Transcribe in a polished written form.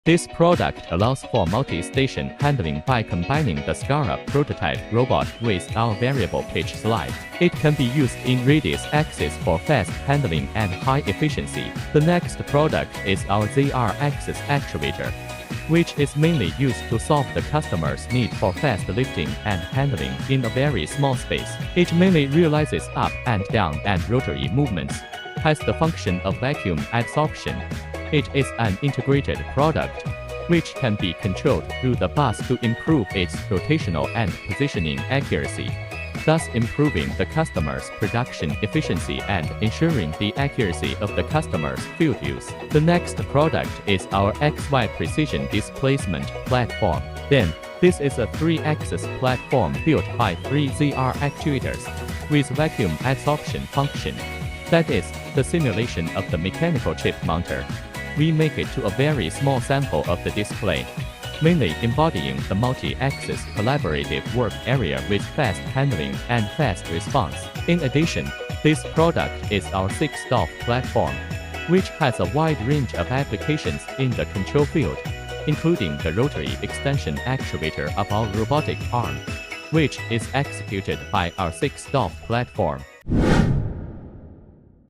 This product allows for multi-station handling by combining the SCARA prototype robot with our variable pitch slide. It can be used in radius axis for fast handling and high efficiency. The next product is our ZR axis actuator, which is mainly used to solve the customer's need for fast lifting and handling in a very small space. It mainly realizes up and down and rotary movements, has the function of vacuum adsorption. It is an integrated product, which can be controlled through the bus to improve its rotational and positioning accuracy, thus improving the customer's production efficiency and ensuring the accuracy of the customer's field use. The next product is our XY Precision Displacement Platform. Then, this is a 3-axis platform built by 3 ZR actuators with vacuum adsorption function. That is, the simulation of the mechanical chip mounter. We make it to a very small sample of the display, mainly embodying the multi-axis collaborative work area with fast handling and fast response. In addition, this product is our 6-stop platform, which has a wide range of applications in the control field, including the rotary extension actuator of our robotic arm, which is executed by our 6-stop platform.